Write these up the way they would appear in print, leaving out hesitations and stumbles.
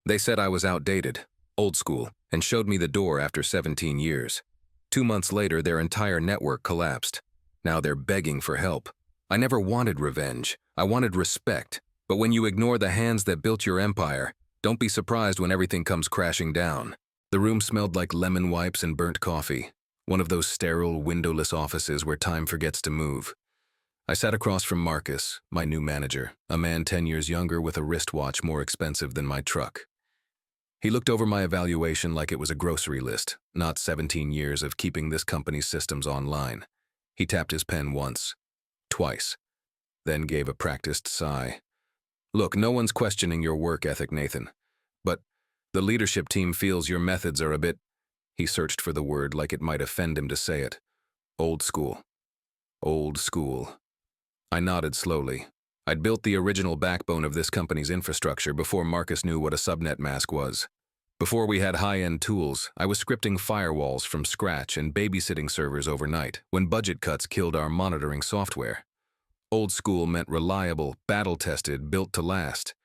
They said I was outdated, old school, and showed me the door after 17 years. 2 months later, their entire network collapsed. Now they're begging for help. I never wanted revenge. I wanted respect. But when you ignore the hands that built your empire, don't be surprised when everything comes crashing down. The room smelled like lemon wipes and burnt coffee, one of those sterile, windowless offices where time forgets to move. I sat across from Marcus, my new manager, a man 10 years younger with a wristwatch more expensive than my truck. He looked over my evaluation like it was a grocery list, not 17 years of keeping this company's systems online. He tapped his pen once, twice, then gave a practiced sigh. Look, no one's questioning your work ethic, Nathan. But the leadership team feels your methods are a bit— He searched for the word like it might offend him to say it. Old school. Old school. I nodded slowly. I'd built the original backbone of this company's infrastructure before Marcus knew what a subnet mask was. Before we had high-end tools, I was scripting firewalls from scratch and babysitting servers overnight when budget cuts killed our monitoring software. Old school meant reliable, battle-tested, built to last.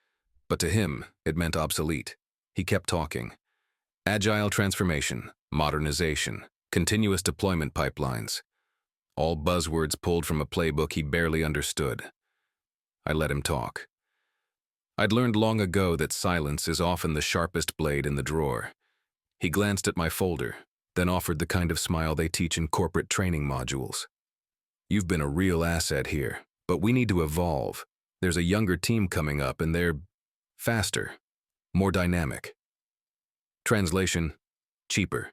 But to him, it meant obsolete. He kept talking. Agile transformation, modernization, continuous deployment pipelines. All buzzwords pulled from a playbook he barely understood. I let him talk. I'd learned long ago that silence is often the sharpest blade in the drawer. He glanced at my folder, then offered the kind of smile they teach in corporate training modules. You've been a real asset here, but we need to evolve. There's a younger team coming up and they're faster, more dynamic. Translation, cheaper.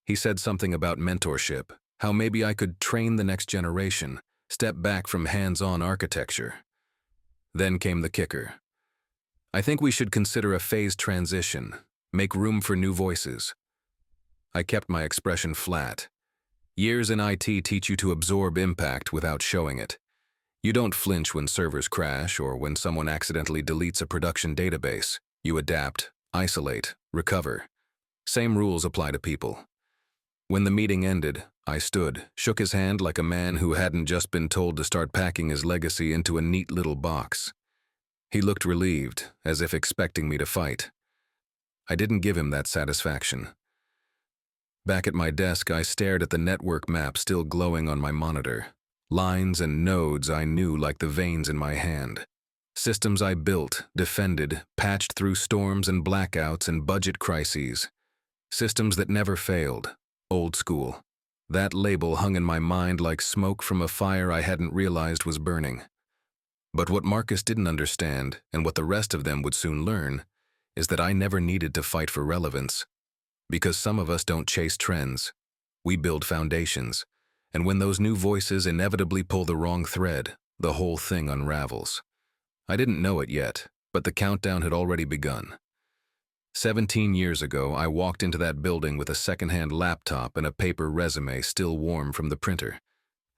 He said something about mentorship, how maybe I could train the next generation, step back from hands-on architecture. Then came the kicker. I think we should consider a phased transition, make room for new voices. I kept my expression flat. Years in IT teach you to absorb impact without showing it. You don't flinch when servers crash or when someone accidentally deletes a production database. You adapt, isolate, recover. Same rules apply to people. When the meeting ended, I stood, shook his hand like a man who hadn't just been told to start packing his legacy into a neat little box. He looked relieved, as if expecting me to fight. I didn't give him that satisfaction. Back at my desk, I stared at the network map still glowing on my monitor. Lines and nodes I knew like the veins in my hand. Systems I built, defended, patched through storms and blackouts and budget crises. Systems that never failed. Old school. That label hung in my mind like smoke from a fire I hadn't realized was burning. But what Marcus didn't understand, and what the rest of them would soon learn, is that I never needed to fight for relevance. Because some of us don't chase trends. We build foundations. And when those new voices inevitably pull the wrong thread, the whole thing unravels. I didn't know it yet, but the countdown had already begun. 17 years ago, I walked into that building with a second-hand laptop and a paper resume still warm from the printer.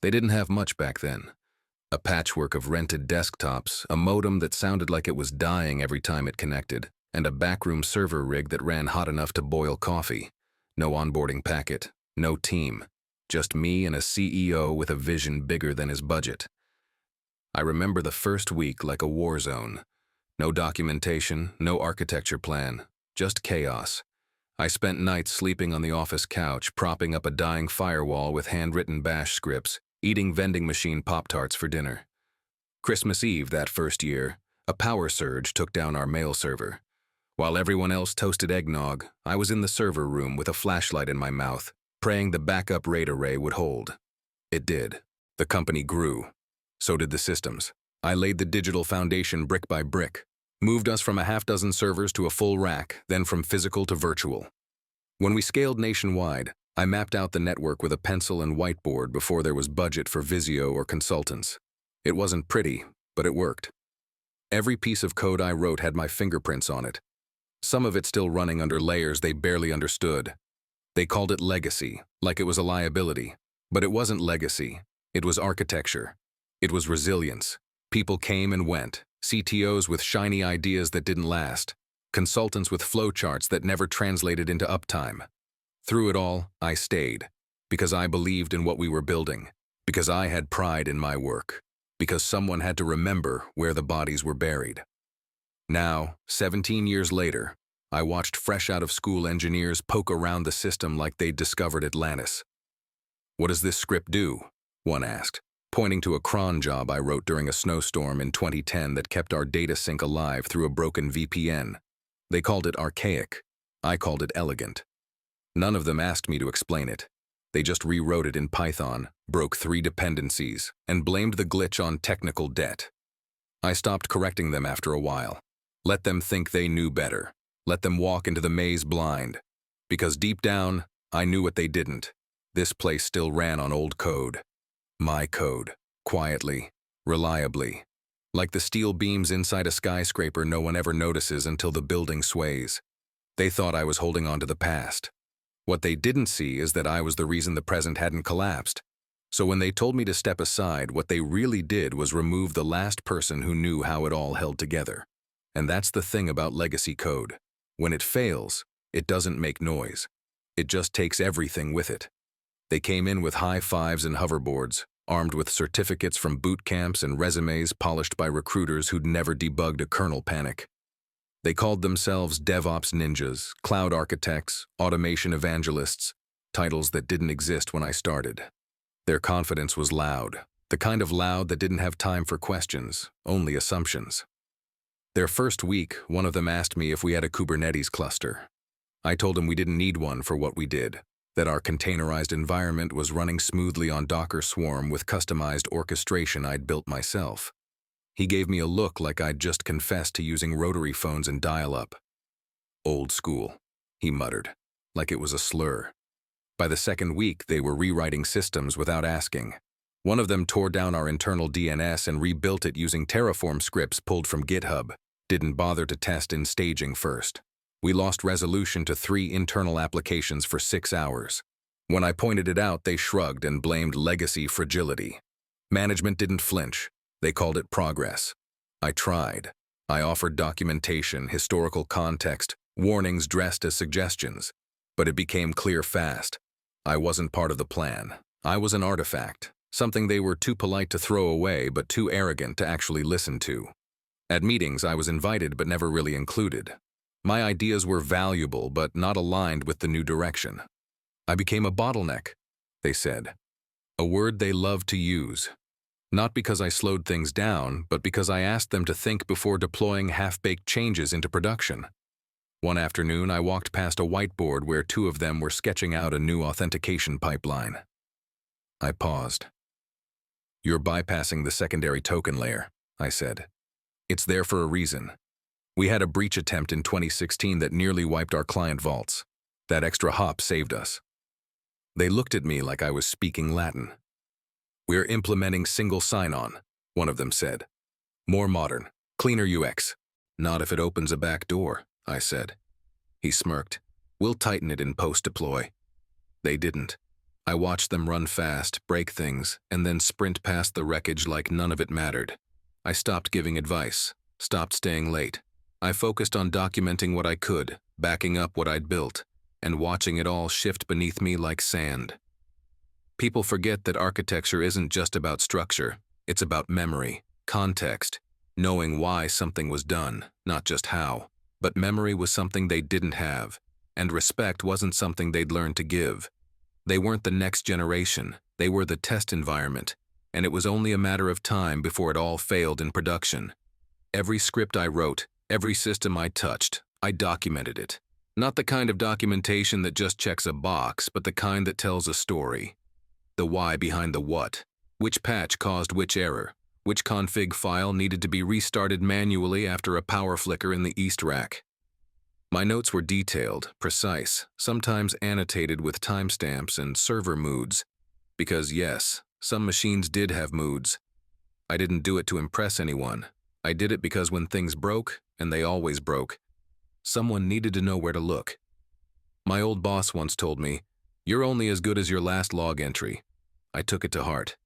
They didn't have much back then. A patchwork of rented desktops, a modem that sounded like it was dying every time it connected, and a backroom server rig that ran hot enough to boil coffee. No onboarding packet, no team. Just me and a CEO with a vision bigger than his budget. I remember the first week like a war zone. No documentation, no architecture plan, just chaos. I spent nights sleeping on the office couch, propping up a dying firewall with handwritten bash scripts, eating vending machine Pop-Tarts for dinner. Christmas Eve that first year, a power surge took down our mail server. While everyone else toasted eggnog, I was in the server room with a flashlight in my mouth, praying the backup RAID array would hold. It did. The company grew. So did the systems. I laid the digital foundation brick by brick, moved us from a half-dozen servers to a full rack, then from physical to virtual. When we scaled nationwide, I mapped out the network with a pencil and whiteboard before there was budget for Visio or consultants. It wasn't pretty, but it worked. Every piece of code I wrote had my fingerprints on it. Some of it still running under layers they barely understood. They called it legacy, like it was a liability. But it wasn't legacy. It was architecture. It was resilience. People came and went. CTOs with shiny ideas that didn't last. Consultants with flowcharts that never translated into uptime. Through it all, I stayed. Because I believed in what we were building. Because I had pride in my work. Because someone had to remember where the bodies were buried. Now, 17 years later, I watched fresh-out-of-school engineers poke around the system like they'd discovered Atlantis. "What does this script do?" one asked, pointing to a cron job I wrote during a snowstorm in 2010 that kept our data sync alive through a broken VPN. They called it archaic. I called it elegant. None of them asked me to explain it. They just rewrote it in Python, broke 3 dependencies, and blamed the glitch on technical debt. I stopped correcting them after a while. Let them think they knew better. Let them walk into the maze blind. Because deep down, I knew what they didn't. This place still ran on old code. My code. Quietly. Reliably. Like the steel beams inside a skyscraper no one ever notices until the building sways. They thought I was holding on to the past. What they didn't see is that I was the reason the present hadn't collapsed. So when they told me to step aside, what they really did was remove the last person who knew how it all held together. And that's the thing about legacy code. When it fails, it doesn't make noise. It just takes everything with it. They came in with high fives and hoverboards, armed with certificates from boot camps and resumes polished by recruiters who'd never debugged a kernel panic. They called themselves DevOps ninjas, cloud architects, automation evangelists, titles that didn't exist when I started. Their confidence was loud, the kind of loud that didn't have time for questions, only assumptions. Their first week, one of them asked me if we had a Kubernetes cluster. I told him we didn't need one for what we did, that our containerized environment was running smoothly on Docker Swarm with customized orchestration I'd built myself. He gave me a look like I'd just confessed to using rotary phones and dial-up. "Old school," he muttered, like it was a slur. By the second week, they were rewriting systems without asking. One of them tore down our internal DNS and rebuilt it using Terraform scripts pulled from GitHub. Didn't bother to test in staging first. We lost resolution to 3 internal applications for 6 hours. When I pointed it out, they shrugged and blamed legacy fragility. Management didn't flinch. They called it progress. I tried. I offered documentation, historical context, warnings dressed as suggestions. But it became clear fast. I wasn't part of the plan. I was an artifact, something they were too polite to throw away but too arrogant to actually listen to. At meetings, I was invited but never really included. My ideas were valuable but not aligned with the new direction. I became a bottleneck, they said. A word they loved to use. Not because I slowed things down, but because I asked them to think before deploying half-baked changes into production. One afternoon, I walked past a whiteboard where 2 of them were sketching out a new authentication pipeline. I paused. "You're bypassing the secondary token layer," I said. "It's there for a reason. We had a breach attempt in 2016 that nearly wiped our client vaults. That extra hop saved us." They looked at me like I was speaking Latin. "We're implementing single sign-on," one of them said. "More modern, cleaner UX. Not if it opens a back door," I said. He smirked. "We'll tighten it in post-deploy." They didn't. I watched them run fast, break things, and then sprint past the wreckage like none of it mattered. I stopped giving advice, stopped staying late. I focused on documenting what I could, backing up what I'd built, and watching it all shift beneath me like sand. People forget that architecture isn't just about structure. It's about memory, context, knowing why something was done, not just how. But memory was something they didn't have, and respect wasn't something they'd learned to give. They weren't the next generation, they were the test environment, and it was only a matter of time before it all failed in production. Every script I wrote, every system I touched, I documented it. Not the kind of documentation that just checks a box, but the kind that tells a story. The why behind the what. Which patch caused which error? Which config file needed to be restarted manually after a power flicker in the east rack? My notes were detailed, precise, sometimes annotated with timestamps and server moods. Because yes, some machines did have moods. I didn't do it to impress anyone. I did it because when things broke, and they always broke, someone needed to know where to look. My old boss once told me, "You're only as good as your last log entry." I took it to heart.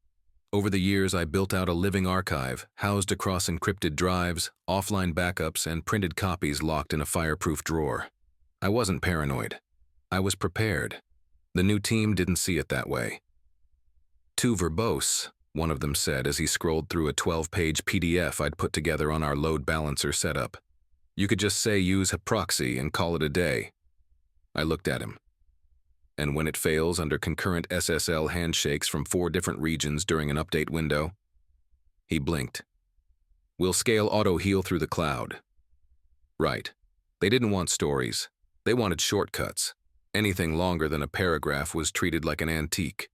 Over the years, I built out a living archive, housed across encrypted drives, offline backups, and printed copies locked in a fireproof drawer. I wasn't paranoid. I was prepared. The new team didn't see it that way. "Too verbose," one of them said as he scrolled through a 12-page PDF I'd put together on our load balancer setup. You could just say use a proxy and call it a day. I looked at him. And when it fails under concurrent SSL handshakes from 4 different regions during an update window? He blinked. We'll scale auto-heal through the cloud. Right. They didn't want stories. They wanted shortcuts. Anything longer than a paragraph was treated like an antique.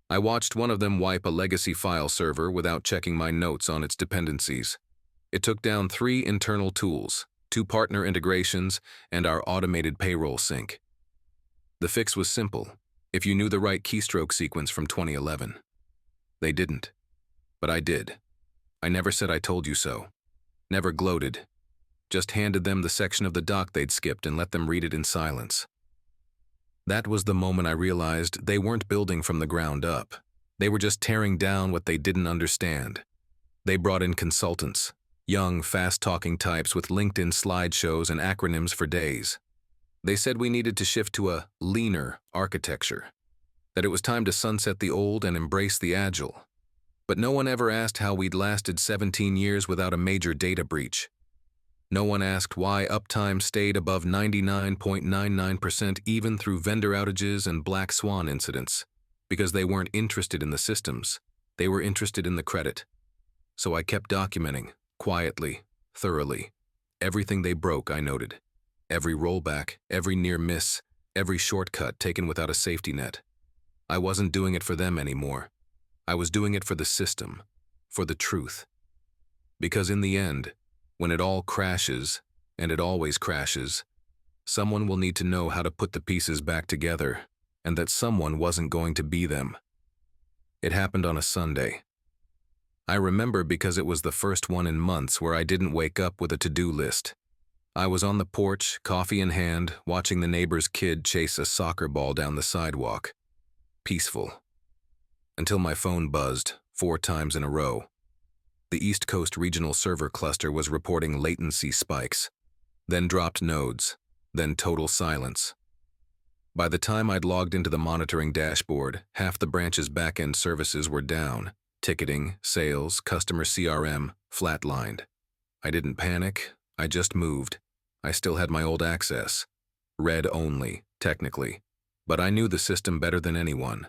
I watched one of them wipe a legacy file server without checking my notes on its dependencies. It took down 3 internal tools, 2 partner integrations, and our automated payroll sync. The fix was simple, if you knew the right keystroke sequence from 2011. They didn't. But I did. I never said I told you so. Never gloated. Just handed them the section of the doc they'd skipped and let them read it in silence. That was the moment I realized they weren't building from the ground up. They were just tearing down what they didn't understand. They brought in consultants, young, fast-talking types with LinkedIn slideshows and acronyms for days. They said we needed to shift to a leaner architecture, that it was time to sunset the old and embrace the agile. But no one ever asked how we'd lasted 17 years without a major data breach. No one asked why uptime stayed above 99.99% even through vendor outages and black swan incidents, because they weren't interested in the systems. They were interested in the credit. So I kept documenting, quietly, thoroughly. Everything they broke, I noted. Every rollback, every near miss, every shortcut taken without a safety net. I wasn't doing it for them anymore. I was doing it for the system, for the truth. Because in the end, when it all crashes, and it always crashes, someone will need to know how to put the pieces back together, and that someone wasn't going to be them. It happened on a Sunday. I remember because it was the first one in months where I didn't wake up with a to-do list. I was on the porch, coffee in hand, watching the neighbor's kid chase a soccer ball down the sidewalk. Peaceful. Until my phone buzzed 4 times in a row. The East Coast regional server cluster was reporting latency spikes, then dropped nodes, then total silence. By the time I'd logged into the monitoring dashboard, half the branch's back-end services were down. Ticketing, sales, customer CRM, flatlined. I didn't panic, I just moved. I still had my old access. Read only, technically. But I knew the system better than anyone.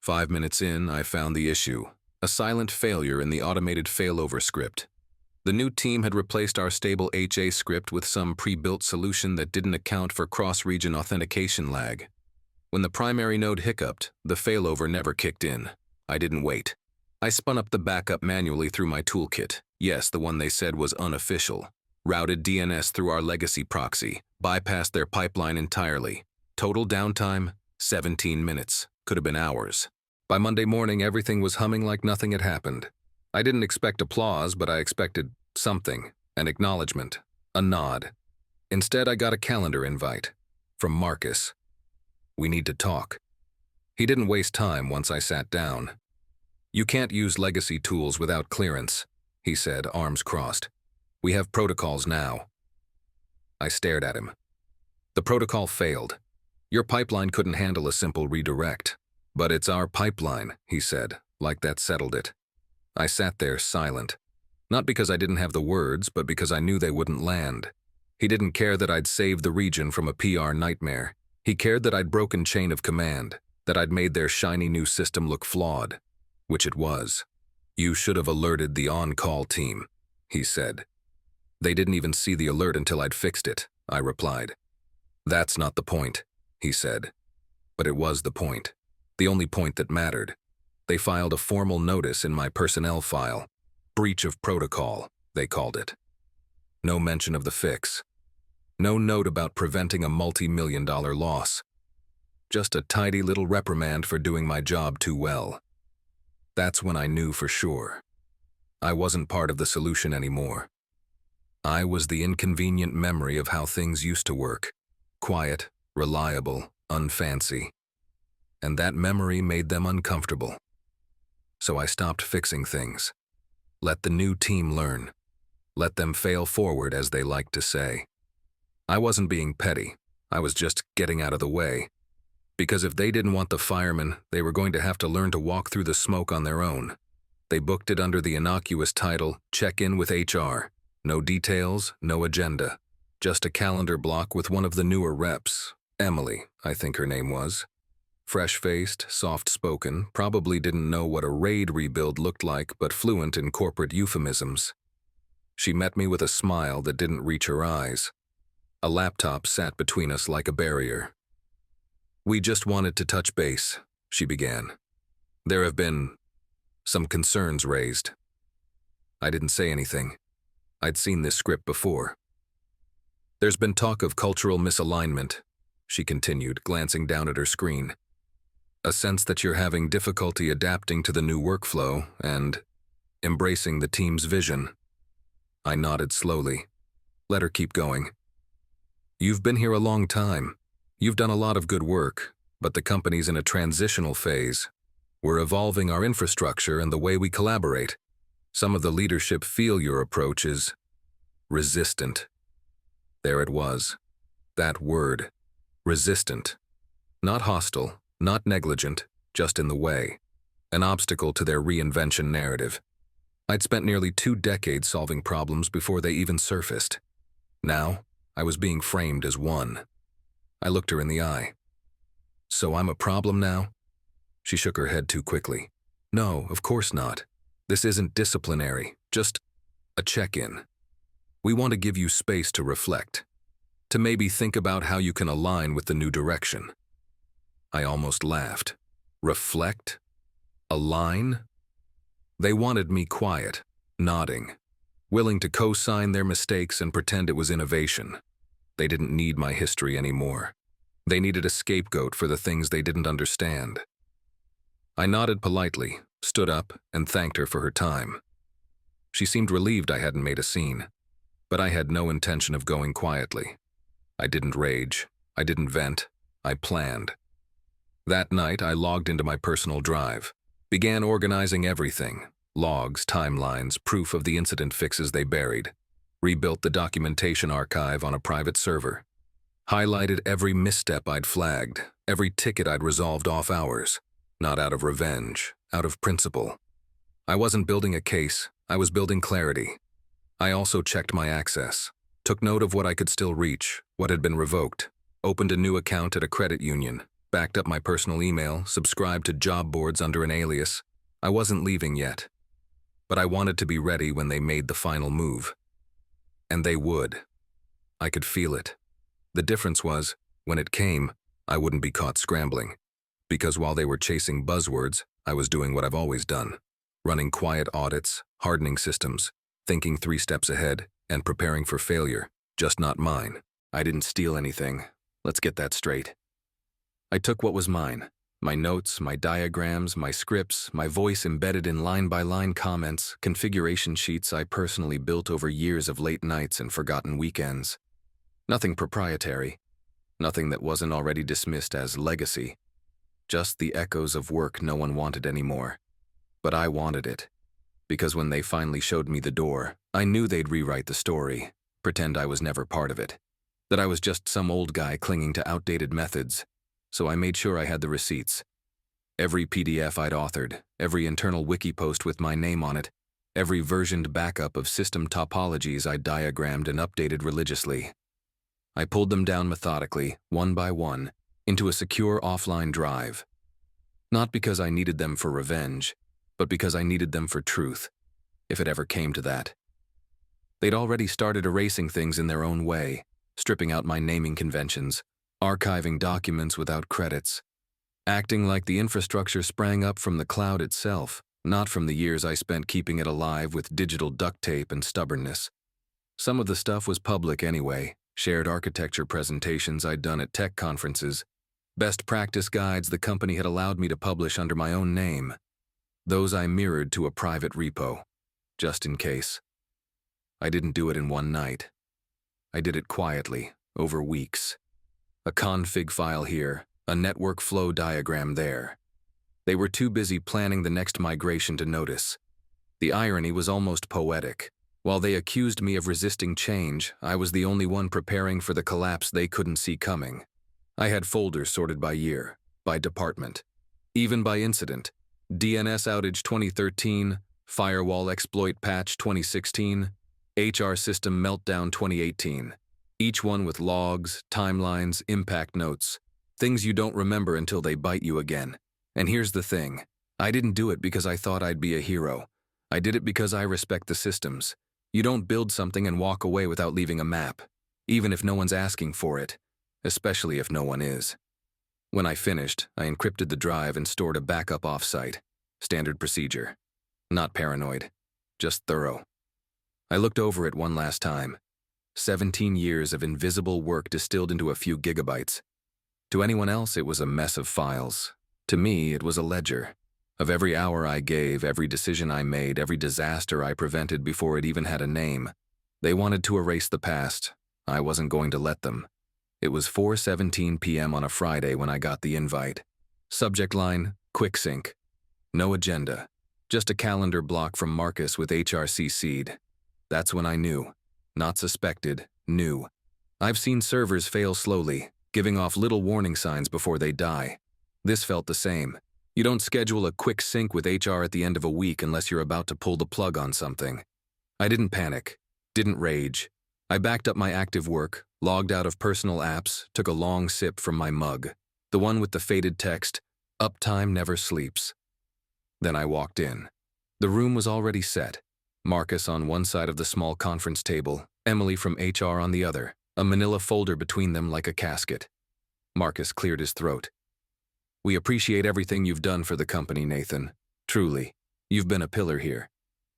5 minutes in, I found the issue. A silent failure in the automated failover script. The new team had replaced our stable HA script with some pre-built solution that didn't account for cross-region authentication lag. When the primary node hiccuped, the failover never kicked in. I didn't wait. I spun up the backup manually through my toolkit. Yes, the one they said was unofficial. Routed DNS through our legacy proxy. Bypassed their pipeline entirely. Total downtime, 17 minutes. Could have been hours. By Monday morning, everything was humming like nothing had happened. I didn't expect applause, but I expected something, an acknowledgement, a nod. Instead, I got a calendar invite from Marcus. We need to talk. He didn't waste time once I sat down. You can't use legacy tools without clearance, he said, arms crossed. We have protocols now. I stared at him. The protocol failed. Your pipeline couldn't handle a simple redirect. But it's our pipeline, he said, like that settled it. I sat there silent. Not because I didn't have the words, but because I knew they wouldn't land. He didn't care that I'd saved the region from a PR nightmare. He cared that I'd broken chain of command, that I'd made their shiny new system look flawed, which it was. You should have alerted the on-call team, he said. They didn't even see the alert until I'd fixed it, I replied. That's not the point, he said. But it was the point. The only point that mattered. They filed a formal notice in my personnel file. Breach of protocol, they called it. No mention of the fix. No note about preventing a multi-million-dollar loss. Just a tidy little reprimand for doing my job too well. That's when I knew for sure. I wasn't part of the solution anymore. I was the inconvenient memory of how things used to work. Quiet, reliable, unfancy. And that memory made them uncomfortable. So I stopped fixing things. Let the new team learn. Let them fail forward, as they like to say. I wasn't being petty. I was just getting out of the way. Because if they didn't want the firemen, they were going to have to learn to walk through the smoke on their own. They booked it under the innocuous title, Check In with HR. No details, no agenda. Just a calendar block with one of the newer reps, Emily, I think her name was. Fresh-faced, soft-spoken, probably didn't know what a raid rebuild looked like, but fluent in corporate euphemisms. She met me with a smile that didn't reach her eyes. A laptop sat between us like a barrier. "We just wanted to touch base," she began. "There have been some concerns raised." I didn't say anything. I'd seen this script before. "There's been talk of cultural misalignment," she continued, glancing down at her screen. "A sense that you're having difficulty adapting to the new workflow and embracing the team's vision." I nodded slowly. Let her keep going. "You've been here a long time. You've done a lot of good work, but the company's in a transitional phase. We're evolving our infrastructure and the way we collaborate. Some of the leadership feel your approach is resistant." There it was. That word. Resistant. Not hostile, not negligent, just in the way. An obstacle to their reinvention narrative. I'd spent nearly 2 decades solving problems before they even surfaced. Now, I was being framed as one. I looked her in the eye. "So I'm a problem now?" She shook her head too quickly. "No, of course not. This isn't disciplinary, just a check-in. We want to give you space to reflect, to maybe think about how you can align with the new direction." I almost laughed. Reflect? Align? They wanted me quiet, nodding, willing to co-sign their mistakes and pretend it was innovation. They didn't need my history anymore. They needed a scapegoat for the things they didn't understand. I nodded politely, stood up, and thanked her for her time. She seemed relieved I hadn't made a scene, but I had no intention of going quietly. I didn't rage. I didn't vent. I planned. That night, I logged into my personal drive, began organizing everything: logs, timelines, proof of the incident fixes they buried, rebuilt the documentation archive on a private server, highlighted every misstep I'd flagged, every ticket I'd resolved off hours, not out of revenge, out of principle. I wasn't building a case, I was building clarity. I also checked my access, took note of what I could still reach, what had been revoked, opened a new account at a credit union, backed up my personal email, subscribed to job boards under an alias. I wasn't leaving yet, but I wanted to be ready when they made the final move. And they would. I could feel it. The difference was, when it came, I wouldn't be caught scrambling. Because while they were chasing buzzwords, I was doing what I've always done: running quiet audits, hardening systems, thinking 3 steps ahead, and preparing for failure, just not mine. I didn't steal anything. Let's get that straight. I took what was mine: my notes, my diagrams, my scripts, my voice embedded in line-by-line comments, configuration sheets I personally built over years of late nights and forgotten weekends. Nothing proprietary. Nothing that wasn't already dismissed as legacy. Just the echoes of work no one wanted anymore. But I wanted it. Because when they finally showed me the door, I knew they'd rewrite the story, pretend I was never part of it, that I was just some old guy clinging to outdated methods. So I made sure I had the receipts. Every PDF I'd authored, every internal wiki post with my name on it, every versioned backup of system topologies I diagrammed and updated religiously. I pulled them down methodically, one by one, into a secure offline drive. Not because I needed them for revenge, but because I needed them for truth, if it ever came to that. They'd already started erasing things in their own way, stripping out my naming conventions, archiving documents without credits, acting like the infrastructure sprang up from the cloud itself, not from the years I spent keeping it alive with digital duct tape and stubbornness. Some of the stuff was public anyway, shared architecture presentations I'd done at tech conferences, best practice guides the company had allowed me to publish under my own name. Those I mirrored to a private repo, just in case. I didn't do it in one night. I did it quietly, over weeks. A config file here, a network flow diagram there. They were too busy planning the next migration to notice. The irony was almost poetic. While they accused me of resisting change, I was the only one preparing for the collapse they couldn't see coming. I had folders sorted by year, by department, even by incident. DNS outage 2013, firewall exploit patch 2016. HR System Meltdown 2018. Each one with logs, timelines, impact notes. Things you don't remember until they bite you again. And here's the thing. I didn't do it because I thought I'd be a hero. I did it because I respect the systems. You don't build something and walk away without leaving a map, even if no one's asking for it, especially if no one is. When I finished, I encrypted the drive and stored a backup offsite. Standard procedure. Not paranoid, just thorough. I looked over it one last time. 17 years of invisible work distilled into a few gigabytes. To anyone else, it was a mess of files. To me, it was a ledger. Of every hour I gave, every decision I made, every disaster I prevented before it even had a name. They wanted to erase the past. I wasn't going to let them. It was 4:17 p.m. on a Friday when I got the invite. Subject line, quick sync. No agenda. Just a calendar block from Marcus with HRCC'd. That's when I knew. Not suspected, knew. I've seen servers fail slowly, giving off little warning signs before they die. This felt the same. You don't schedule a quick sync with HR at the end of a week unless you're about to pull the plug on something. I didn't panic, didn't rage. I backed up my active work, logged out of personal apps, took a long sip from my mug, the one with the faded text, "Uptime never sleeps." Then I walked in. The room was already set. Marcus on one side of the small conference table, Emily from HR on the other, a manila folder between them like a casket. Marcus cleared his throat. "We appreciate everything you've done for the company, Nathan. Truly, you've been a pillar here.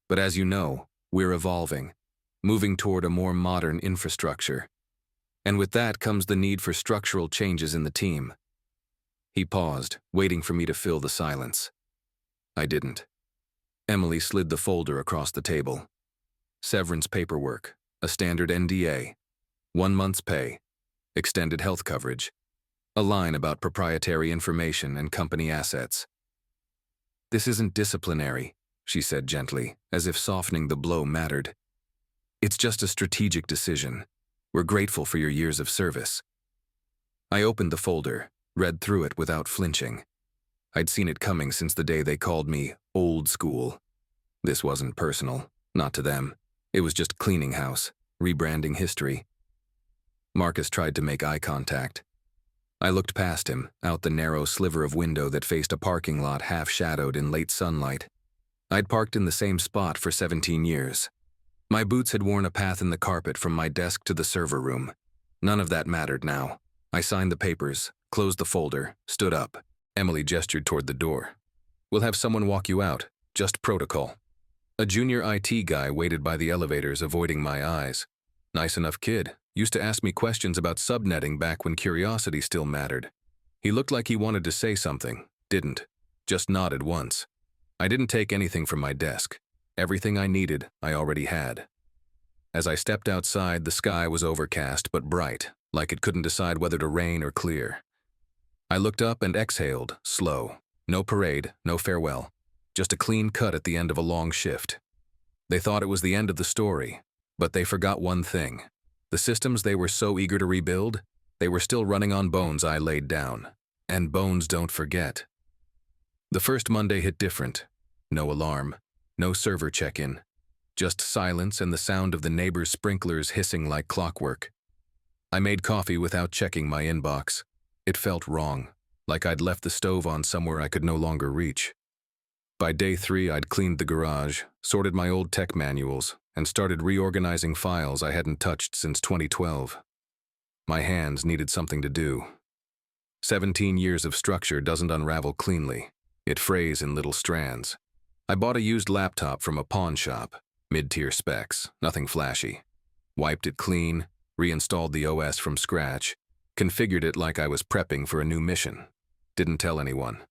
But as you know, we're evolving, moving toward a more modern infrastructure. And with that comes the need for structural changes in the team." He paused, waiting for me to fill the silence. I didn't. Emily slid the folder across the table. Severance paperwork, a standard NDA, 1 month's pay, extended health coverage, a line about proprietary information and company assets. "This isn't disciplinary," she said gently, as if softening the blow mattered. "It's just a strategic decision. We're grateful for your years of service." I opened the folder, read through it without flinching. I'd seen it coming since the day they called me old school. This wasn't personal, not to them. It was just cleaning house, rebranding history. Marcus tried to make eye contact. I looked past him, out the narrow sliver of window that faced a parking lot half-shadowed in late sunlight. I'd parked in the same spot for 17 years. My boots had worn a path in the carpet from my desk to the server room. None of that mattered now. I signed the papers, closed the folder, stood up. Emily gestured toward the door. "We'll have someone walk you out, just protocol." A junior IT guy waited by the elevators, avoiding my eyes. Nice enough kid, used to ask me questions about subnetting back when curiosity still mattered. He looked like he wanted to say something, didn't. Just nodded once. I didn't take anything from my desk. Everything I needed, I already had. As I stepped outside, the sky was overcast but bright, like it couldn't decide whether to rain or clear. I looked up and exhaled, slow. No parade, no farewell. Just a clean cut at the end of a long shift. They thought it was the end of the story, but they forgot one thing. The systems they were so eager to rebuild, they were still running on bones I laid down. And bones don't forget. The first Monday hit different. No alarm, no server check-in. Just silence and the sound of the neighbor's sprinklers hissing like clockwork. I made coffee without checking my inbox. It felt wrong, like I'd left the stove on somewhere I could no longer reach. By day 3, I'd cleaned the garage, sorted my old tech manuals, and started reorganizing files I hadn't touched since 2012. My hands needed something to do. 17 years of structure doesn't unravel cleanly. It frays in little strands. I bought a used laptop from a pawn shop, mid-tier specs, nothing flashy. Wiped it clean, reinstalled the OS from scratch, configured it like I was prepping for a new mission. Didn't tell anyone.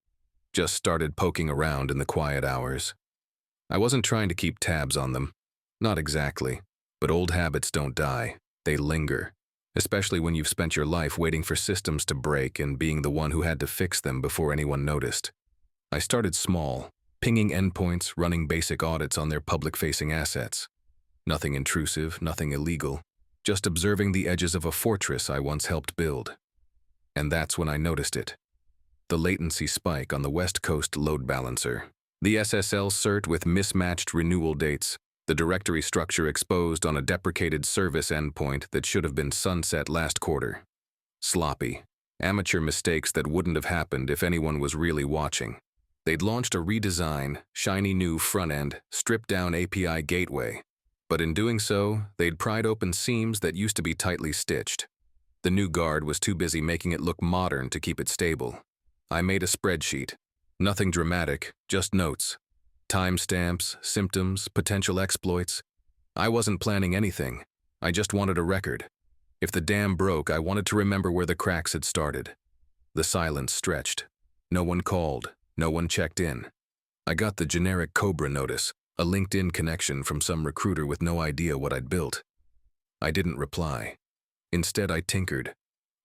Just started poking around in the quiet hours. I wasn't trying to keep tabs on them. Not exactly. But old habits don't die. They linger. Especially when you've spent your life waiting for systems to break and being the one who had to fix them before anyone noticed. I started small, pinging endpoints, running basic audits on their public-facing assets. Nothing intrusive, nothing illegal. Just observing the edges of a fortress I once helped build. And that's when I noticed it. The latency spike on the West Coast load balancer. The SSL cert with mismatched renewal dates. The directory structure exposed on a deprecated service endpoint that should have been sunset last quarter. Sloppy. Amateur mistakes that wouldn't have happened if anyone was really watching. They'd launched a redesign, shiny new front-end, stripped-down API gateway. But in doing so, they'd pried open seams that used to be tightly stitched. The new guard was too busy making it look modern to keep it stable. I made a spreadsheet. Nothing dramatic, just notes. Timestamps, symptoms, potential exploits. I wasn't planning anything. I just wanted a record. If the dam broke, I wanted to remember where the cracks had started. The silence stretched. No one called. No one checked in. I got the generic Cobra notice, a LinkedIn connection from some recruiter with no idea what I'd built. I didn't reply. Instead, I tinkered.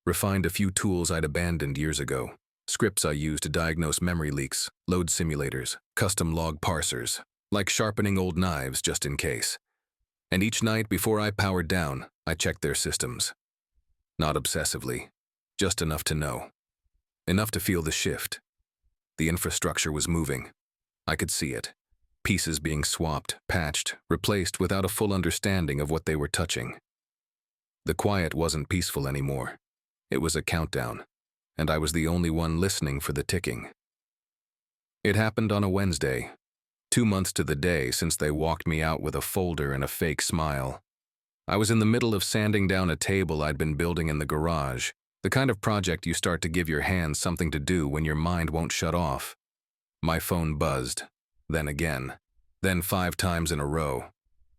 Refined a few tools I'd abandoned years ago. Scripts I used to diagnose memory leaks, load simulators, custom log parsers, like sharpening old knives just in case. And each night before I powered down, I checked their systems. Not obsessively, just enough to know. Enough to feel the shift. The infrastructure was moving. I could see it. Pieces being swapped, patched, replaced without a full understanding of what they were touching. The quiet wasn't peaceful anymore. It was a countdown, and I was the only one listening for the ticking. It happened on a Wednesday, 2 months to the day since they walked me out with a folder and a fake smile. I was in the middle of sanding down a table I'd been building in the garage, the kind of project you start to give your hands something to do when your mind won't shut off. My phone buzzed, then again, then 5 times in a row.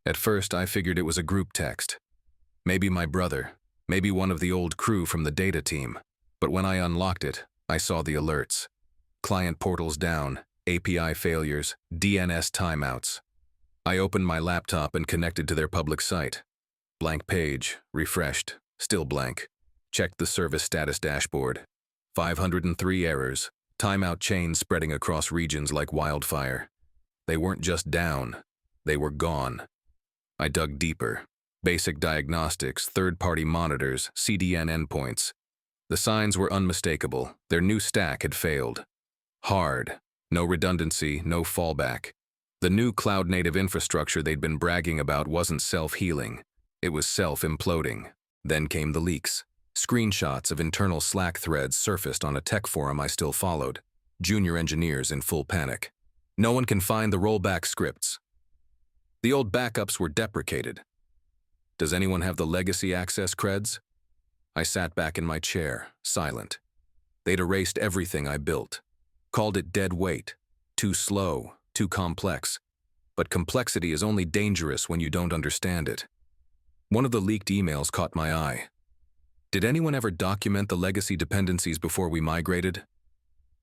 At first, I figured it was a group text. Maybe my brother, maybe one of the old crew from the data team. But when I unlocked it, I saw the alerts. Client portals down, API failures, DNS timeouts. I opened my laptop and connected to their public site. Blank page, refreshed, still blank. Checked the service status dashboard. 503 errors, timeout chains spreading across regions like wildfire. They weren't just down, they were gone. I dug deeper. Basic diagnostics, third-party monitors, CDN endpoints. The signs were unmistakable. Their new stack had failed. Hard. No redundancy, no fallback. The new cloud-native infrastructure they'd been bragging about wasn't self-healing. It was self-imploding. Then came the leaks. Screenshots of internal Slack threads surfaced on a tech forum I still followed. Junior engineers in full panic. No one can find the rollback scripts. The old backups were deprecated. Does anyone have the legacy access creds? I sat back in my chair, silent. They'd erased everything I built. Called it dead weight. Too slow, too complex. But complexity is only dangerous when you don't understand it. One of the leaked emails caught my eye. Did anyone ever document the legacy dependencies before we migrated?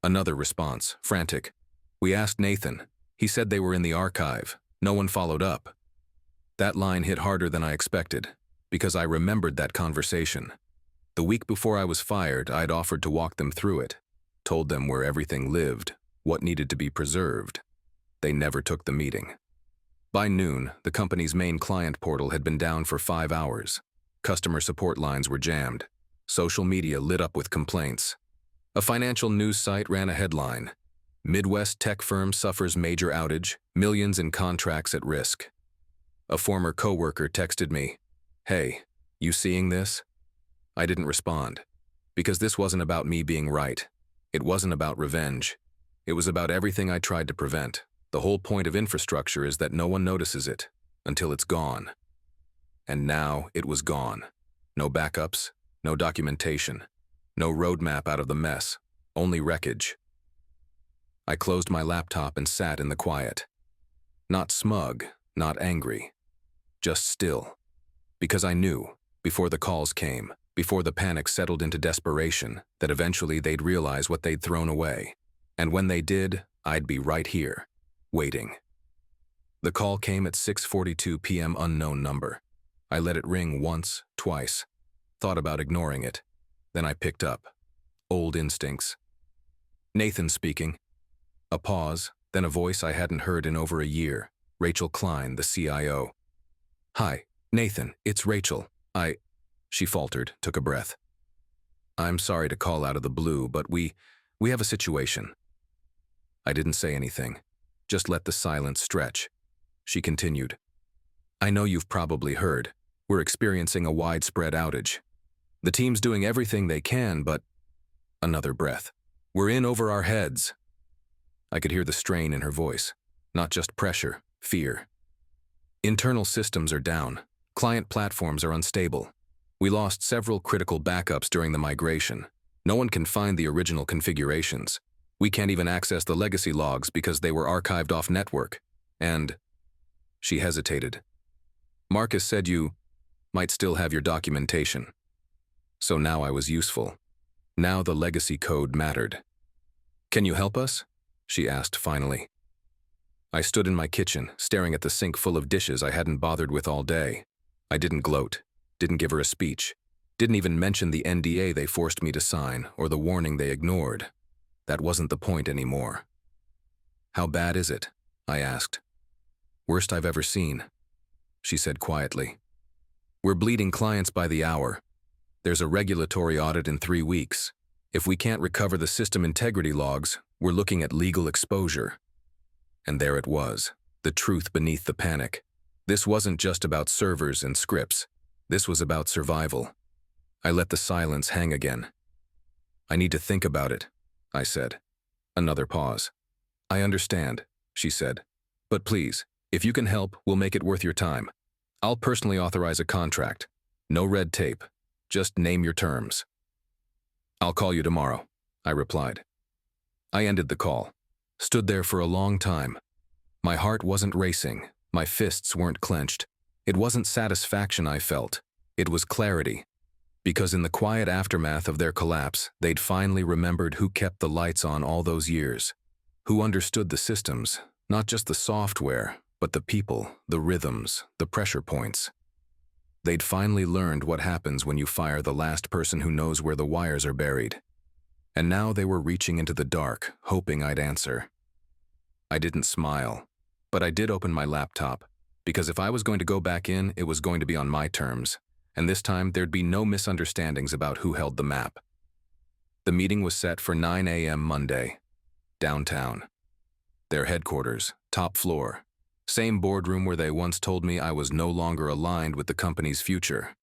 Another response, frantic. We asked Nathan. He said they were in the archive. No one followed up. That line hit harder than I expected, because I remembered that conversation. The week before I was fired, I'd offered to walk them through it, told them where everything lived, what needed to be preserved. They never took the meeting. By noon, the company's main client portal had been down for 5 hours. Customer support lines were jammed. Social media lit up with complaints. A financial news site ran a headline. Midwest tech firm suffers major outage, millions in contracts at risk. A former coworker texted me, "Hey, you seeing this?" I didn't respond, because this wasn't about me being right. It wasn't about revenge. It was about everything I tried to prevent. The whole point of infrastructure is that no one notices it until it's gone. And now it was gone. No backups, no documentation, no roadmap out of the mess, only wreckage. I closed my laptop and sat in the quiet. Not smug, not angry. Just still. Because I knew, before the calls came, before the panic settled into desperation, that eventually they'd realize what they'd thrown away. And when they did, I'd be right here, waiting. The call came at 6:42 p.m. unknown number. I let it ring once, twice. Thought about ignoring it. Then I picked up. Old instincts. Nathan speaking. A pause, then a voice I hadn't heard in over a year. Rachel Klein, the CIO. "Hi, Nathan, it's Rachel. She faltered, took a breath. "I'm sorry to call out of the blue, but we have a situation." I didn't say anything, just let the silence stretch. She continued. I know you've probably heard. We're experiencing a widespread outage. The team's doing everything they can, but... Another breath. We're in over our heads. I could hear the strain in her voice. Not just pressure, fear. Internal systems are down. Client platforms are unstable. We lost several critical backups during the migration. No one can find the original configurations. We can't even access the legacy logs because they were archived off network. And... She hesitated. Marcus said you might still have your documentation. So now I was useful. Now the legacy code mattered. Can you help us? She asked finally. I stood in my kitchen, staring at the sink full of dishes I hadn't bothered with all day. I didn't gloat, didn't give her a speech, didn't even mention the NDA they forced me to sign or the warning they ignored. That wasn't the point anymore. How bad is it? I asked. Worst I've ever seen, she said quietly. We're bleeding clients by the hour. There's a regulatory audit in 3 weeks. If we can't recover the system integrity logs, we're looking at legal exposure. And there it was, the truth beneath the panic. This wasn't just about servers and scripts. This was about survival. I let the silence hang again. I need to think about it, I said. Another pause. I understand, she said. But please, if you can help, we'll make it worth your time. I'll personally authorize a contract. No red tape. Just name your terms. I'll call you tomorrow, I replied. I ended the call. Stood there for a long time. My heart wasn't racing. My fists weren't clenched. It wasn't satisfaction I felt. It was clarity. Because in the quiet aftermath of their collapse, they'd finally remembered who kept the lights on all those years. Who understood the systems, not just the software, but the people, the rhythms, the pressure points. They'd finally learned what happens when you fire the last person who knows where the wires are buried. And now they were reaching into the dark, hoping I'd answer. I didn't smile, but I did open my laptop, because if I was going to go back in, it was going to be on my terms, and this time there'd be no misunderstandings about who held the map. The meeting was set for 9 a.m. Monday, downtown. Their headquarters, top floor, same boardroom where they once told me I was no longer aligned with the company's future.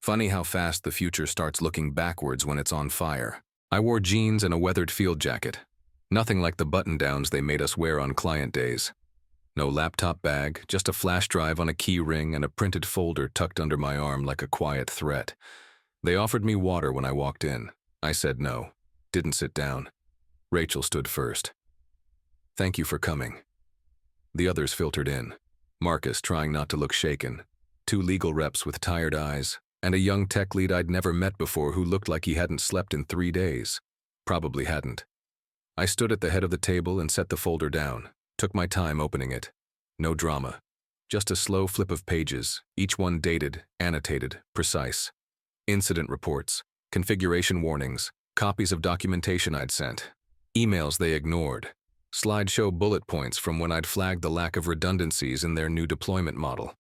Funny how fast the future starts looking backwards when it's on fire. I wore jeans and a weathered field jacket. Nothing like the button-downs they made us wear on client days. No laptop bag, just a flash drive on a key ring and a printed folder tucked under my arm like a quiet threat. They offered me water when I walked in. I said no. Didn't sit down. Rachel stood first. Thank you for coming. The others filtered in. Marcus trying not to look shaken. 2 legal reps with tired eyes, and a young tech lead I'd never met before who looked like he hadn't slept in 3 days. Probably hadn't. I stood at the head of the table and set the folder down. Took my time opening it. No drama. Just a slow flip of pages, each one dated, annotated, precise. Incident reports, configuration warnings, copies of documentation I'd sent, emails they ignored, slideshow bullet points from when I'd flagged the lack of redundancies in their new deployment model.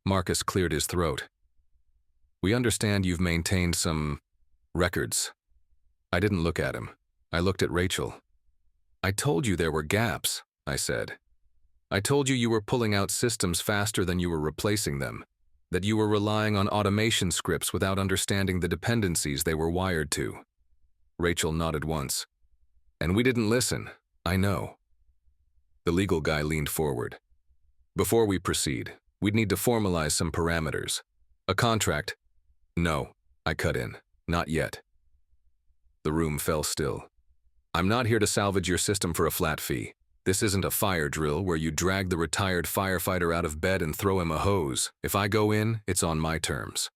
Marcus cleared his throat. We understand you've maintained some records. I didn't look at him. I looked at Rachel. I told you there were gaps, I said. I told you you were pulling out systems faster than you were replacing them, that you were relying on automation scripts without understanding the dependencies they were wired to. Rachel nodded once. And we didn't listen, I know. The legal guy leaned forward. Before we proceed, we'd need to formalize some parameters. A contract. No, I cut in. Not yet. The room fell still. I'm not here to salvage your system for a flat fee. This isn't a fire drill where you drag the retired firefighter out of bed and throw him a hose. If I go in, it's on my terms.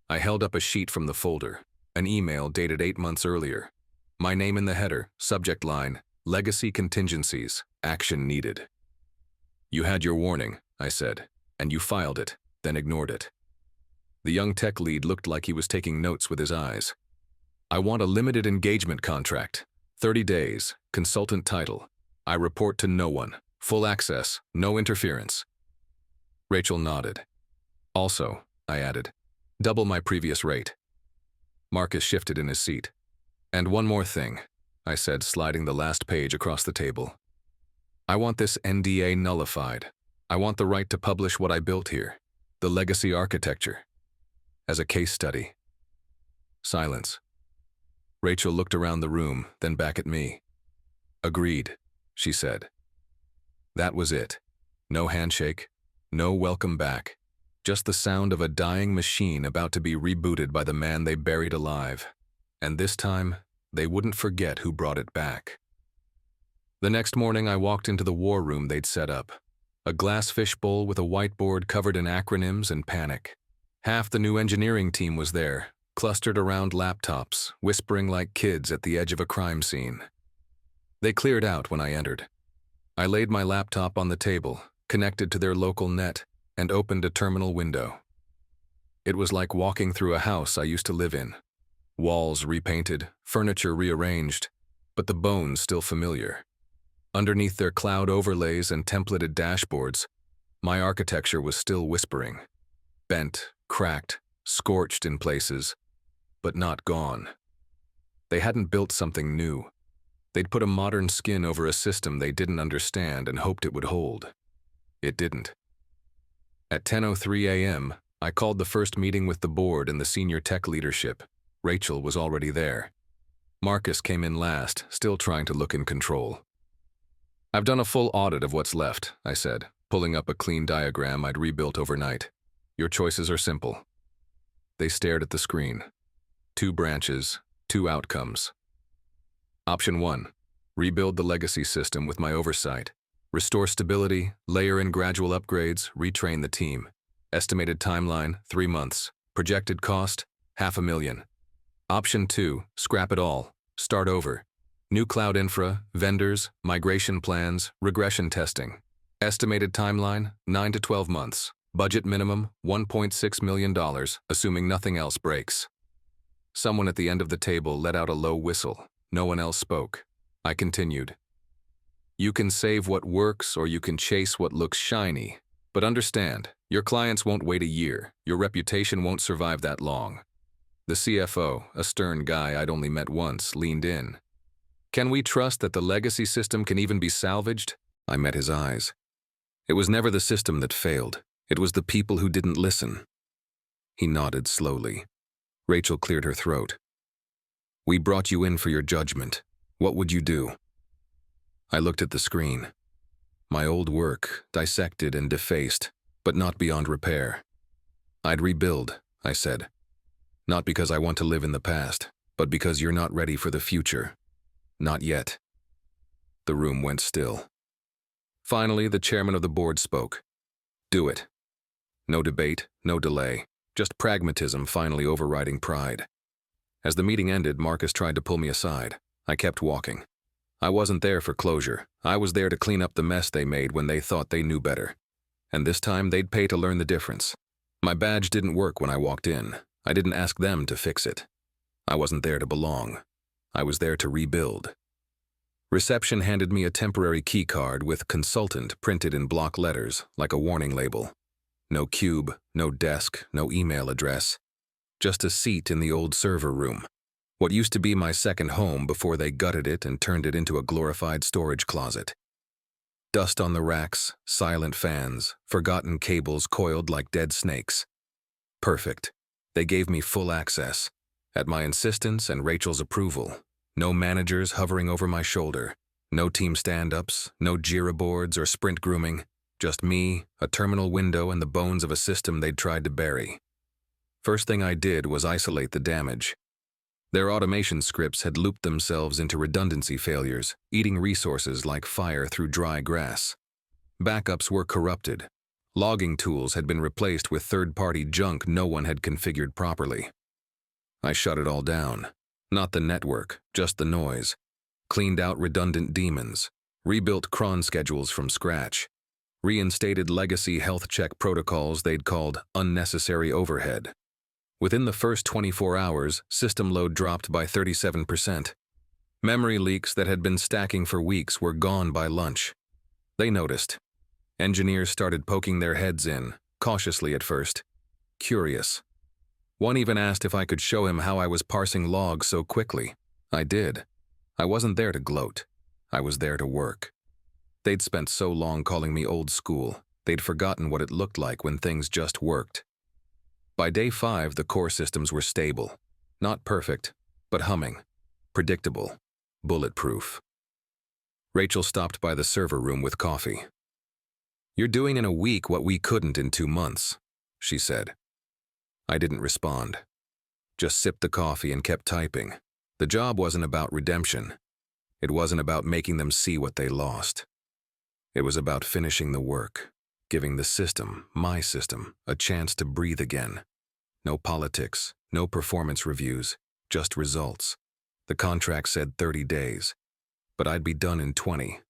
I held up a sheet from the folder, an email dated 8 months earlier. My name in the header, subject line, Legacy Contingencies, Action Needed. You had your warning, I said, and you filed it, then ignored it. The young tech lead looked like he was taking notes with his eyes. I want a limited engagement contract. 30 days, consultant title. I report to no one. Full access, no interference. Rachel nodded. Also, I added, double my previous rate. Marcus shifted in his seat. And one more thing, I said, sliding the last page across the table. I want this NDA nullified. I want the right to publish what I built here, the legacy architecture, as a case study. Silence. Rachel looked around the room, then back at me. Agreed, she said. That was it. No handshake, no welcome back. Just the sound of a dying machine about to be rebooted by the man they buried alive. And this time, they wouldn't forget who brought it back. The next morning, I walked into the war room they'd set up. A glass fishbowl with a whiteboard covered in acronyms and panic. Half the new engineering team was there, clustered around laptops, whispering like kids at the edge of a crime scene. They cleared out when I entered. I laid my laptop on the table, connected to their local net, and opened a terminal window. It was like walking through a house I used to live in. Walls repainted, furniture rearranged, but the bones still familiar. Underneath their cloud overlays and templated dashboards, my architecture was still whispering. Bent, cracked, scorched in places, but not gone. They hadn't built something new. They'd put a modern skin over a system they didn't understand and hoped it would hold. It didn't. At 10:03 a.m., I called the first meeting with the board and the senior tech leadership. Rachel was already there. Marcus came in last, still trying to look in control. I've done a full audit of what's left, I said, pulling up a clean diagram I'd rebuilt overnight. Your choices are simple. They stared at the screen. 2 branches, 2 outcomes. Option 1, rebuild the legacy system with my oversight. Restore stability, layer in gradual upgrades, retrain the team. Estimated timeline, 3 months. Projected cost, $500,000. Option 2, scrap it all. Start over. New cloud infra, vendors, migration plans, regression testing. Estimated timeline, 9 to 12 months. Budget minimum, $1.6 million, assuming nothing else breaks. Someone at the end of the table let out a low whistle. No one else spoke. I continued. You can save what works or you can chase what looks shiny. But understand, your clients won't wait a year. Your reputation won't survive that long. The CFO, a stern guy I'd only met once, leaned in. Can we trust that the legacy system can even be salvaged? I met his eyes. It was never the system that failed. It was the people who didn't listen. He nodded slowly. Rachel cleared her throat. We brought you in for your judgment. What would you do? I looked at the screen. My old work, dissected and defaced, but not beyond repair. I'd rebuild, I said. Not because I want to live in the past, but because you're not ready for the future. Not yet. The room went still. Finally, the chairman of the board spoke. Do it. No debate, no delay, just pragmatism finally overriding pride. As the meeting ended, Marcus tried to pull me aside. I kept walking. I wasn't there for closure. I was there to clean up the mess they made when they thought they knew better. And this time, they'd pay to learn the difference. My badge didn't work when I walked in. I didn't ask them to fix it. I wasn't there to belong. I was there to rebuild. Reception handed me a temporary key card with consultant printed in block letters, like a warning label. No cube, no desk, no email address. Just a seat in the old server room. What used to be my second home before they gutted it and turned it into a glorified storage closet. Dust on the racks, silent fans, forgotten cables coiled like dead snakes. Perfect. They gave me full access. At my insistence and Rachel's approval. No managers hovering over my shoulder. No team stand-ups, no Jira boards or sprint grooming. Just me, a terminal window, and the bones of a system they'd tried to bury. First thing I did was isolate the damage. Their automation scripts had looped themselves into redundancy failures, eating resources like fire through dry grass. Backups were corrupted. Logging tools had been replaced with third-party junk no one had configured properly. I shut it all down. Not the network, just the noise. Cleaned out redundant daemons. Rebuilt cron schedules from scratch. Reinstated legacy health check protocols they'd called unnecessary overhead. Within the first 24 hours, system load dropped by 37%. Memory leaks that had been stacking for weeks were gone by lunch. They noticed. Engineers started poking their heads in, cautiously at first. Curious. One even asked if I could show him how I was parsing logs so quickly. I did. I wasn't there to gloat. I was there to work. They'd spent so long calling me old school. They'd forgotten what it looked like when things just worked. By day 5, the core systems were stable. Not perfect, but humming. Predictable. Bulletproof. Rachel stopped by the server room with coffee. "You're doing in a week what we couldn't in 2 months," she said. I didn't respond. Just sipped the coffee and kept typing. The job wasn't about redemption. It wasn't about making them see what they lost. It was about finishing the work, giving the system, my system, a chance to breathe again. No politics, no performance reviews, just results. The contract said 30 days, but I'd be done in 20.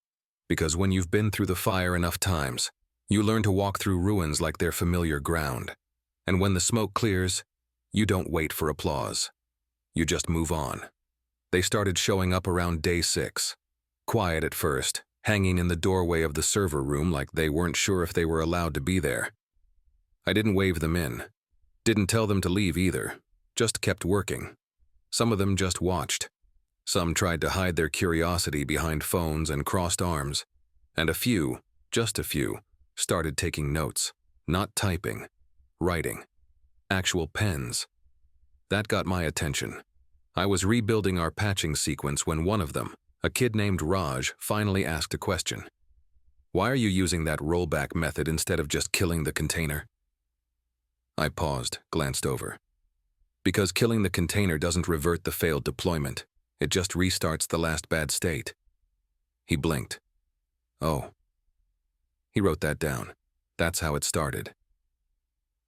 Because when you've been through the fire enough times, you learn to walk through ruins like they're familiar ground. And when the smoke clears, you don't wait for applause. You just move on. They started showing up around day 6. Quiet at first, hanging in the doorway of the server room like they weren't sure if they were allowed to be there. I didn't wave them in. Didn't tell them to leave either. Just kept working. Some of them just watched. Some tried to hide their curiosity behind phones and crossed arms. And a few, just a few, started taking notes. Not typing. Writing. Actual pens. That got my attention. I was rebuilding our patching sequence when one of them, a kid named Raj, finally asked a question. "Why are you using that rollback method instead of just killing the container?" I paused, glanced over. "Because killing the container doesn't revert the failed deployment. It just restarts the last bad state." He blinked. "Oh." He wrote that down. That's how it started.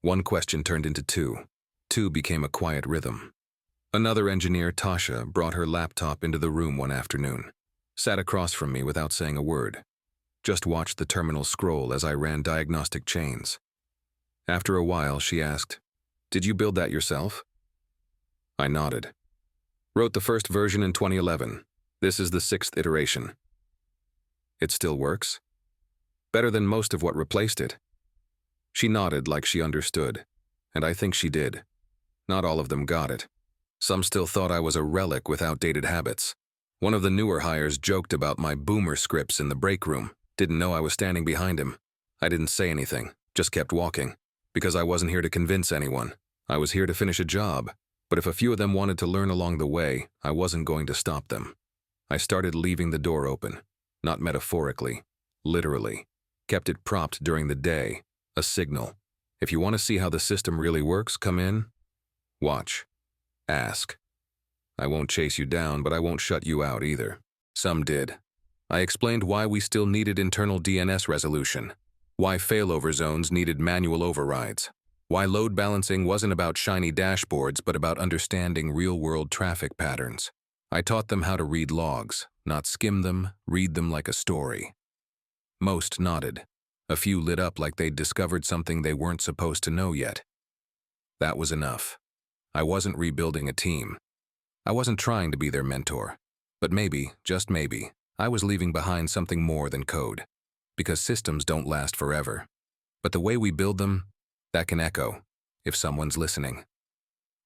One question turned into two. Two became a quiet rhythm. Another engineer, Tasha, brought her laptop into the room one afternoon. Sat across from me without saying a word. Just watched the terminal scroll as I ran diagnostic chains. After a while, she asked, "Did you build that yourself?" I nodded. "Wrote the first version in 2011. This is the 6th iteration." "It still works?" "Better than most of what replaced it." She nodded like she understood, and I think she did. Not all of them got it. Some still thought I was a relic with outdated habits. One of the newer hires joked about my boomer scripts in the break room. Didn't know I was standing behind him. I didn't say anything, just kept walking. Because I wasn't here to convince anyone. I was here to finish a job. But if a few of them wanted to learn along the way, I wasn't going to stop them. I started leaving the door open. Not metaphorically. Literally. Kept it propped during the day. A signal. If you want to see how the system really works, come in. Watch. Ask. I won't chase you down, but I won't shut you out either. Some did. I explained why we still needed internal DNS resolution, why failover zones needed manual overrides, why load balancing wasn't about shiny dashboards but about understanding real-world traffic patterns. I taught them how to read logs, not skim them, read them like a story. Most nodded. A few lit up like they'd discovered something they weren't supposed to know yet. That was enough. I wasn't rebuilding a team. I wasn't trying to be their mentor. But maybe, just maybe, I was leaving behind something more than code. Because systems don't last forever. But the way we build them, that can echo, if someone's listening.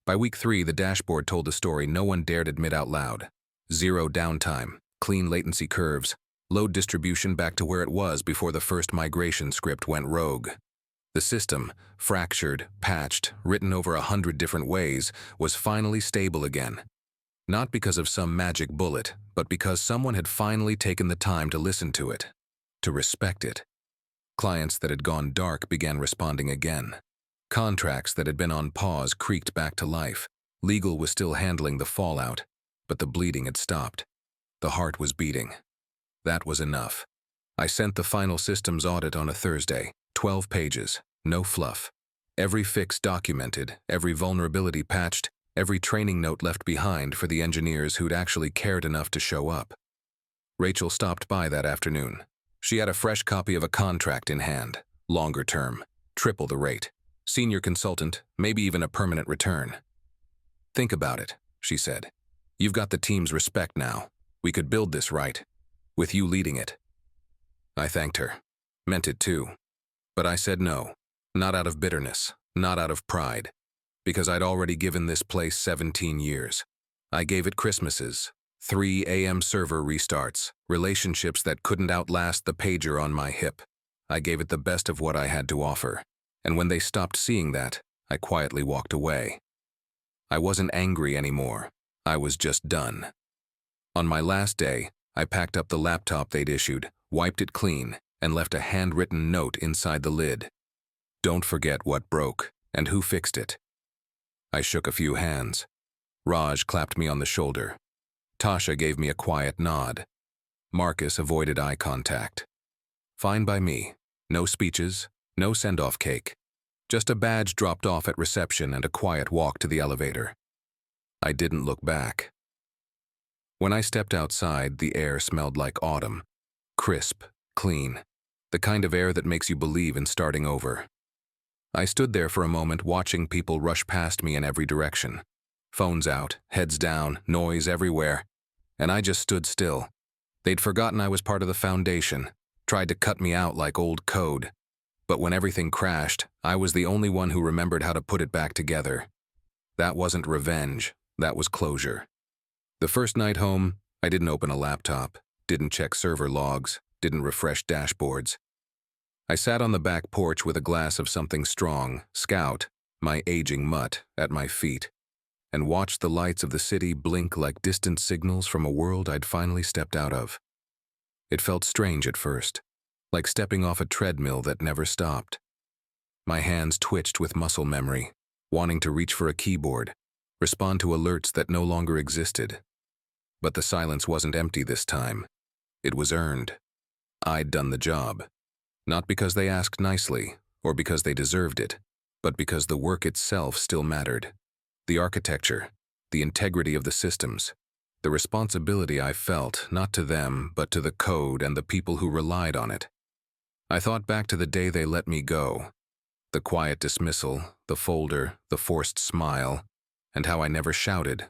By week 3, the dashboard told a story no one dared admit out loud. 0 downtime, clean latency curves, load distribution back to where it was before the first migration script went rogue. The system, fractured, patched, written over 100 different ways, was finally stable again. Not because of some magic bullet, but because someone had finally taken the time to listen to it, to respect it. Clients that had gone dark began responding again. Contracts that had been on pause creaked back to life. Legal was still handling the fallout, but the bleeding had stopped. The heart was beating. That was enough. I sent the final systems audit on a Thursday, 12 pages, no fluff. Every fix documented, every vulnerability patched, every training note left behind for the engineers who'd actually cared enough to show up. Rachel stopped by that afternoon. She had a fresh copy of a contract in hand, longer term, triple the rate, senior consultant, maybe even a permanent return. "Think about it," she said. "You've got the team's respect now. We could build this right, with you leading it." I thanked her. Meant it too. But I said no, not out of bitterness, not out of pride, because I'd already given this place 17 years. I gave it Christmases, 3 a.m. server restarts, relationships that couldn't outlast the pager on my hip. I gave it the best of what I had to offer. And when they stopped seeing that, I quietly walked away. I wasn't angry anymore. I was just done. On my last day, I packed up the laptop they'd issued, wiped it clean, and left a handwritten note inside the lid. Don't forget what broke and who fixed it. I shook a few hands. Raj clapped me on the shoulder. Tasha gave me a quiet nod. Marcus avoided eye contact. Fine by me. No speeches, no send-off cake. Just a badge dropped off at reception and a quiet walk to the elevator. I didn't look back. When I stepped outside, the air smelled like autumn. Crisp, clean, the kind of air that makes you believe in starting over. I stood there for a moment watching people rush past me in every direction. Phones out, heads down, noise everywhere. And I just stood still. They'd forgotten I was part of the foundation, tried to cut me out like old code. But when everything crashed, I was the only one who remembered how to put it back together. That wasn't revenge, that was closure. The first night home, I didn't open a laptop, didn't check server logs, didn't refresh dashboards. I sat on the back porch with a glass of something strong, Scout, my aging mutt, at my feet, and watched the lights of the city blink like distant signals from a world I'd finally stepped out of. It felt strange at first, like stepping off a treadmill that never stopped. My hands twitched with muscle memory, wanting to reach for a keyboard, respond to alerts that no longer existed. But the silence wasn't empty this time. It was earned. I'd done the job. Not because they asked nicely, or because they deserved it, but because the work itself still mattered. The architecture, the integrity of the systems, the responsibility I felt, not to them, but to the code and the people who relied on it. I thought back to the day they let me go. The quiet dismissal, the folder, the forced smile, and how I never shouted,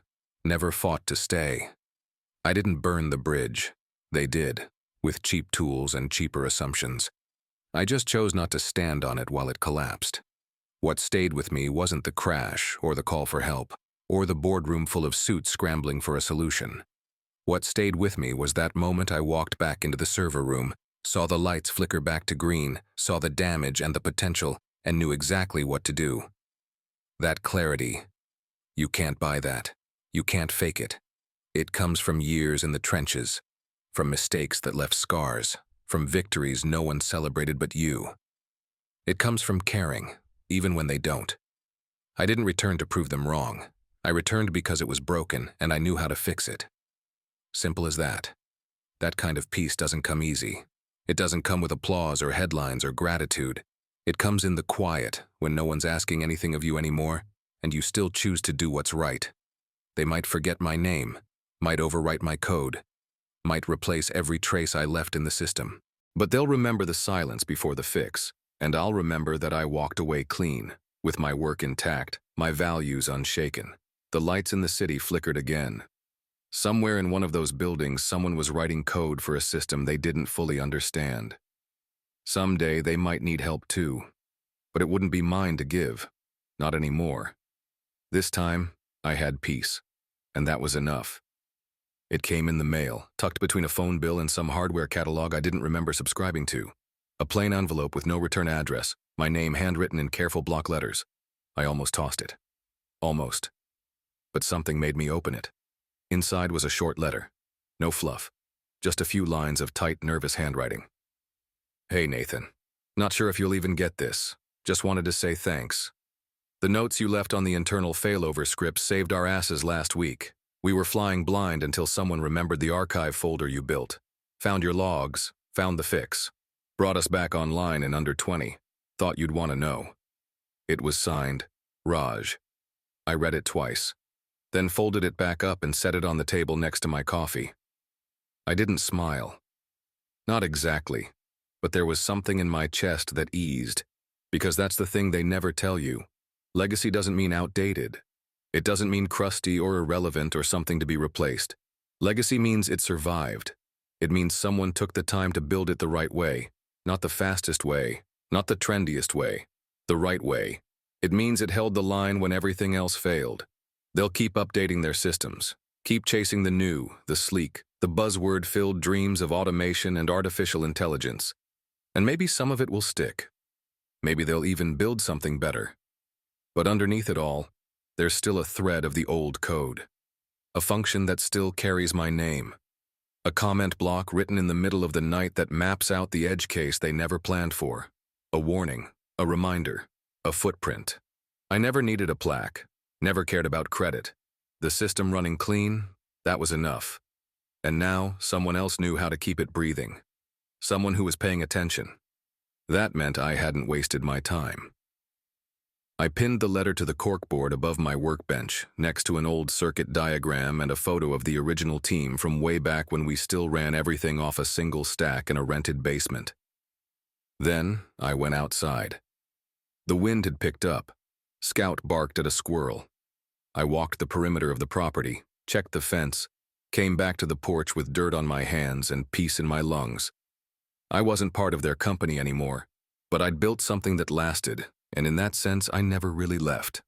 never fought to stay. I didn't burn the bridge. They did, with cheap tools and cheaper assumptions. I just chose not to stand on it while it collapsed. What stayed with me wasn't the crash, or the call for help, or the boardroom full of suits scrambling for a solution. What stayed with me was that moment I walked back into the server room, saw the lights flicker back to green, saw the damage and the potential, and knew exactly what to do. That clarity. You can't buy that. You can't fake it. It comes from years in the trenches, from mistakes that left scars, from victories no one celebrated but you. It comes from caring, even when they don't. I didn't return to prove them wrong. I returned because it was broken and I knew how to fix it. Simple as that. That kind of peace doesn't come easy. It doesn't come with applause or headlines or gratitude. It comes in the quiet, when no one's asking anything of you anymore, and you still choose to do what's right. They might forget my name, might overwrite my code, might replace every trace I left in the system. But they'll remember the silence before the fix, and I'll remember that I walked away clean, with my work intact, my values unshaken. The lights in the city flickered again. Somewhere in one of those buildings, someone was writing code for a system they didn't fully understand. Someday they might need help too, but it wouldn't be mine to give. Not anymore. This time, I had peace, and that was enough. It came in the mail, tucked between a phone bill and some hardware catalog I didn't remember subscribing to. A plain envelope with no return address, my name handwritten in careful block letters. I almost tossed it. Almost. But something made me open it. Inside was a short letter. No fluff. Just a few lines of tight, nervous handwriting. Hey, Nathan. Not sure if you'll even get this. Just wanted to say thanks. The notes you left on the internal failover script saved our asses last week. We were flying blind until someone remembered the archive folder you built. Found your logs, found the fix. Brought us back online in under 20. Thought you'd want to know. It was signed, Raj. I read it twice, then folded it back up and set it on the table next to my coffee. I didn't smile. Not exactly, but there was something in my chest that eased, because that's the thing they never tell you. Legacy doesn't mean outdated. It doesn't mean crusty or irrelevant or something to be replaced. Legacy means it survived. It means someone took the time to build it the right way, not the fastest way, not the trendiest way, the right way. It means it held the line when everything else failed. They'll keep updating their systems, keep chasing the new, the sleek, the buzzword-filled dreams of automation and artificial intelligence. And maybe some of it will stick. Maybe they'll even build something better. But underneath it all, there's still a thread of the old code. A function that still carries my name. A comment block written in the middle of the night that maps out the edge case they never planned for. A warning, a reminder, a footprint. I never needed a plaque, never cared about credit. The system running clean, that was enough. And now, someone else knew how to keep it breathing. Someone who was paying attention. That meant I hadn't wasted my time. I pinned the letter to the corkboard above my workbench, next to an old circuit diagram and a photo of the original team from way back when we still ran everything off a single stack in a rented basement. Then, I went outside. The wind had picked up. Scout barked at a squirrel. I walked the perimeter of the property, checked the fence, came back to the porch with dirt on my hands and peace in my lungs. I wasn't part of their company anymore, but I'd built something that lasted, and in that sense, I never really left.